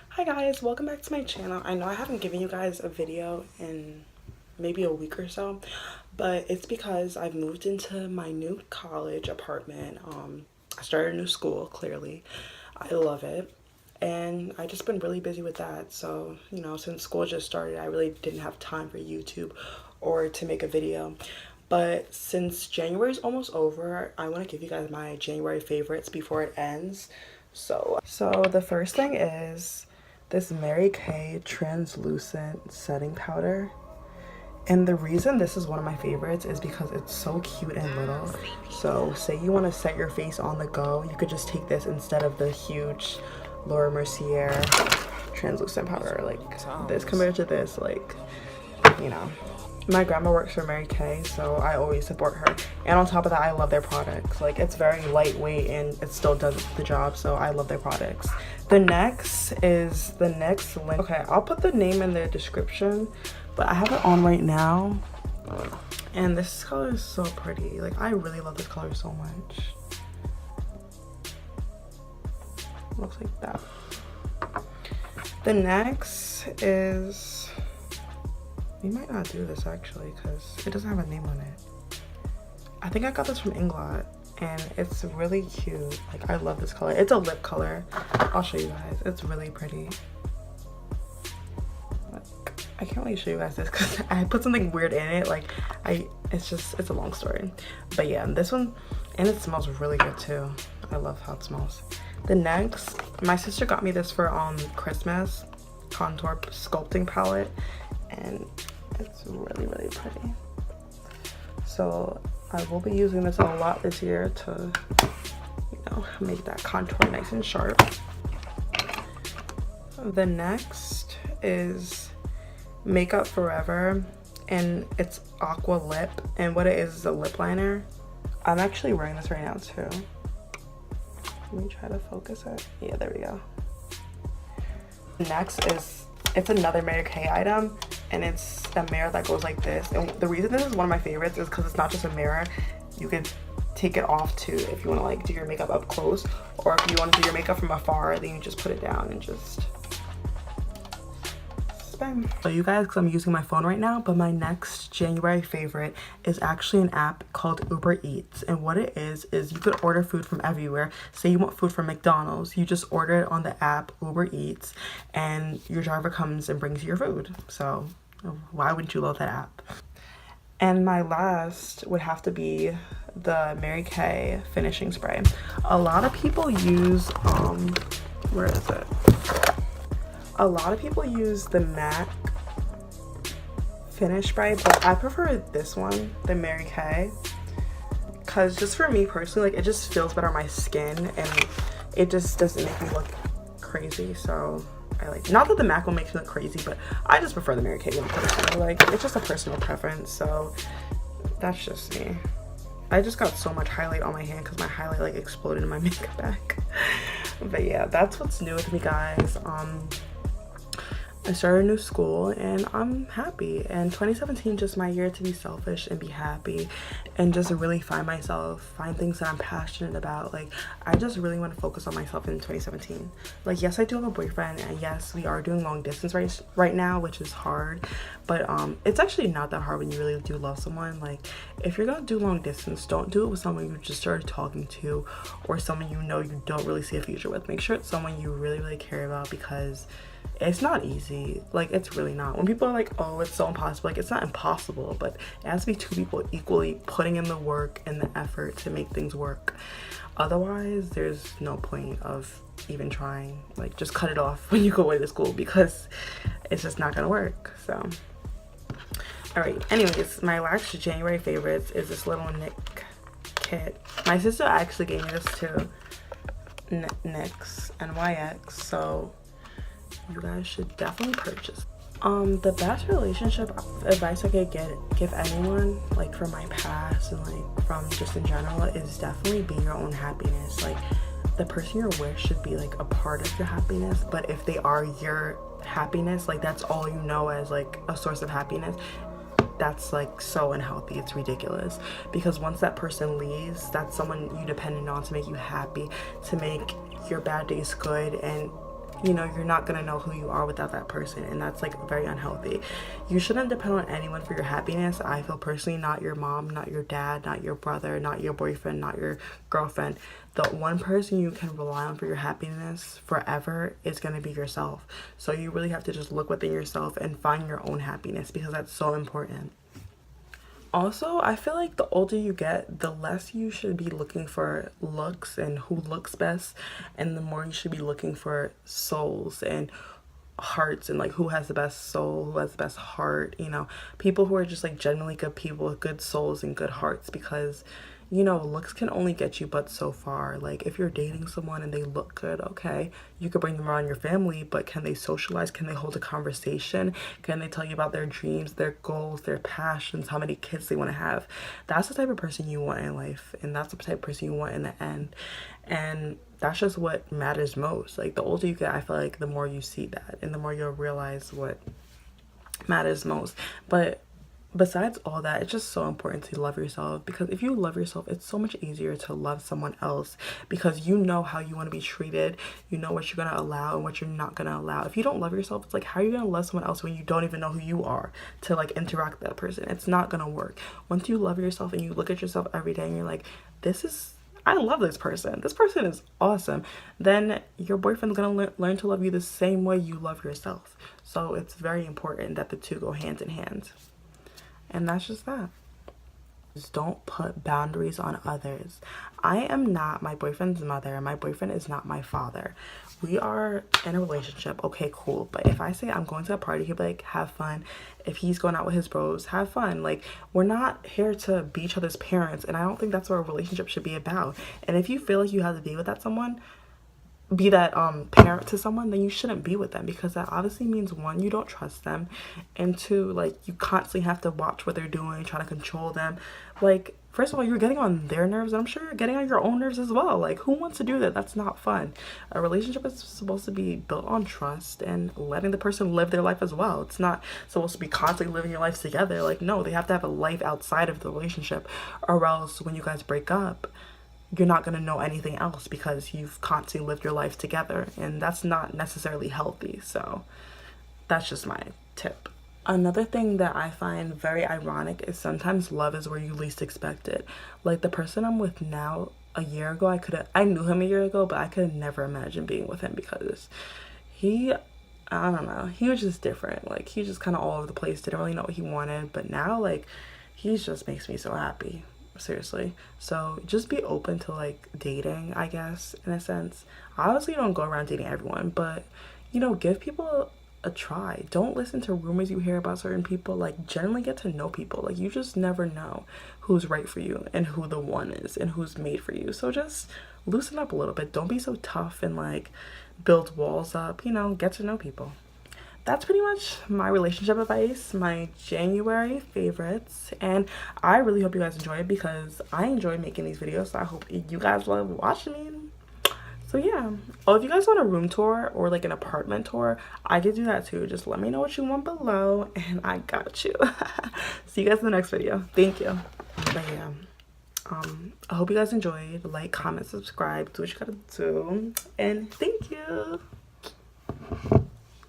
Hi guys, welcome back to my channel. I know I haven't given you guys a video in maybe a week or so, but it's because I've moved into my new college apartment. I started a new school, clearly. I love it. And I just been really busy with that. So, you know, since school just started, I really didn't have time for YouTube or to make a video. But since January is almost over, I want to give you guys my January favorites before it ends. So the first thing is this Mary Kay translucent setting powder. And the reason this is one of my favorites is because it's so cute and little. So say you want to set your face on the go, you could just take this instead of the huge Laura Mercier translucent powder. Like this compared to this, like, you know. My grandma works for Mary Kay, so I always support her. And on top of that, I love their products. Like, it's very lightweight and it still does the job, so I love their products. The next is the next link. Okay, I'll put the name in the description, but I have it on right now. And this color is so pretty. Like, I really love this color so much. Looks like that. The next is, we might not do this actually because it doesn't have a name on it. I think I got this from Inglot and it's really cute. Like, I love this color. It's a lip color. I'll show you guys. It's really pretty. Like, I can't really show you guys this because I put something weird in it. Like, it's a long story. But yeah, this one, and it smells really good too. I love how it smells. The next, my sister got me this for Christmas, contour sculpting palette, and it's really, really pretty. So I will be using this a lot this year to, you know, make that contour nice and sharp. The next is Makeup Forever, and it's Aqua Lip, and what it is a lip liner. I'm actually wearing this right now too. Let me try to focus it. Yeah, there we go. Next is, it's another Mary Kay item, and it's a mirror that goes like this. And the reason this is one of my favorites is because it's not just a mirror. You could take it off too if you want to like do your makeup up close, or if you want to do your makeup from afar, then you just put it down and just spam. So you guys, because I'm using my phone right now, but my next January favorite is actually an app called Uber Eats, and what it is you could order food from everywhere. Say you want food from McDonald's, you just order it on the app Uber Eats, and your driver comes and brings you your food. So why wouldn't you love that app? And my last would have to be the Mary Kay finishing spray. A lot of people use where is it? A lot of people use the MAC finish spray, but I prefer this one, the Mary Kay, because just for me personally, like, it just feels better on my skin and it just doesn't make me look crazy. So I like, not that the MAC will make me look crazy, but I just prefer the Mary Kay one personally. Like, it's just a personal preference, so that's just me. I just got so much highlight on my hand because my highlight like exploded in my makeup bag. But yeah, that's what's new with me, guys. I started a new school and I'm happy, and 2017 just my year to be selfish and be happy and just really find myself, find things that I'm passionate about. Like, I just really want to focus on myself in 2017. Like, yes, I do have a boyfriend, and yes, we are doing long distance right now, which is hard, but it's actually not that hard when you really do love someone. Like, if you're gonna do long distance, don't do it with someone you just started talking to or someone you know you don't really see a future with. Make sure it's someone you really, really care about, because it's not easy. Like, it's really not. When people are like, oh, it's so impossible, like, it's not impossible, but it has to be two people equally putting in the work and the effort to make things work. Otherwise, there's no point of even trying. Like, just cut it off when you go away to school, because it's just not gonna work. So all right, anyways, my last January favorites is this little Nick kit. My sister actually gave me this too, NYX, NYX, so you guys should definitely purchase. The best relationship advice I could give anyone, like, from my past and like from just in general, is definitely be your own happiness. Like, the person you're with should be like a part of your happiness, but if they are your happiness, like, that's all you know as like a source of happiness, that's like so unhealthy. It's ridiculous, because once that person leaves, that's someone you depended on to make you happy, to make your bad days good, and you know, you're not gonna know who you are without that person, and that's like very unhealthy. You shouldn't depend on anyone for your happiness. I feel personally, not your mom, not your dad, not your brother, not your boyfriend, not your girlfriend. The one person you can rely on for your happiness forever is gonna be yourself. So you really have to just look within yourself and find your own happiness, because that's so important. Also, I feel like the older you get, the less you should be looking for looks and who looks best, and the more you should be looking for souls and hearts, and like who has the best soul, who has the best heart, you know, people who are just like genuinely good people with good souls and good hearts. Because you know, looks can only get you but so far. Like if you're dating someone and they look good, okay, you could bring them around your family, but can they socialize? Can they hold a conversation? Can they tell you about their dreams, their goals, their passions, how many kids they want to have? That's the type of person you want in life, and that's the type of person you want in the end. And that's just what matters most. Like the older you get, I feel like the more you see that, and the more you'll realize what matters most. But besides all that, it's just so important to love yourself, because if you love yourself, it's so much easier to love someone else, because you know how you want to be treated, you know what you're going to allow and what you're not going to allow. If you don't love yourself, it's like, how are you going to love someone else when you don't even know who you are to like interact with that person? It's not going to work. Once you love yourself and you look at yourself every day and you're like, I love this person is awesome, then your boyfriend's gonna learn to love you the same way you love yourself. So it's very important that the two go hand in hand. And that's just that. Just don't put boundaries on others. I am not my boyfriend's mother. My boyfriend is not my father. We are in a relationship. Okay, cool. But if I say I'm going to a party, he'll be like, have fun. If he's going out with his bros, have fun. Like, we're not here to be each other's parents. And I don't think that's what a relationship should be about. And if you feel like you have to be with that someone, be that parent to someone, then you shouldn't be with them, because that obviously means, one, you don't trust them, and two, like, you constantly have to watch what they're doing, try to control them. Like, first of all, you're getting on their nerves, and I'm sure you're getting on your own nerves as well. Like, who wants to do that? That's not fun. A relationship is supposed to be built on trust and letting the person live their life as well. It's not supposed to be constantly living your lives together. Like, no, they have to have a life outside of the relationship, or else when you guys break up, you're not going to know anything else, because you've constantly lived your life together, and that's not necessarily healthy. So that's just my tip. Another thing that I find very ironic is sometimes love is where you least expect it. Like the person I'm with now, a year ago, I knew him a year ago, but I could never imagine being with him, because I don't know, he was just different. Like, he just kind of all over the place, didn't really know what he wanted. But now, like, he just makes me so happy. Seriously. So just be open to like dating, I guess, in a sense. Obviously, you don't go around dating everyone, but you know, give people a try. Don't listen to rumors you hear about certain people. Like, generally get to know people. Like, you just never know who's right for you and who the one is and who's made for you. So just loosen up a little bit. Don't be so tough and like build walls up. You know, get to know people. That's pretty much my relationship advice, my January favorites, and I really hope you guys enjoy it, because I enjoy making these videos, so I hope you guys love watching me. So yeah. Oh, if you guys want a room tour or like an apartment tour, I could do that too. Just let me know what you want below, and I got you. See you guys in the next video. Thank you. But yeah, I hope you guys enjoyed. Like, comment, subscribe, do what you gotta do, and thank you.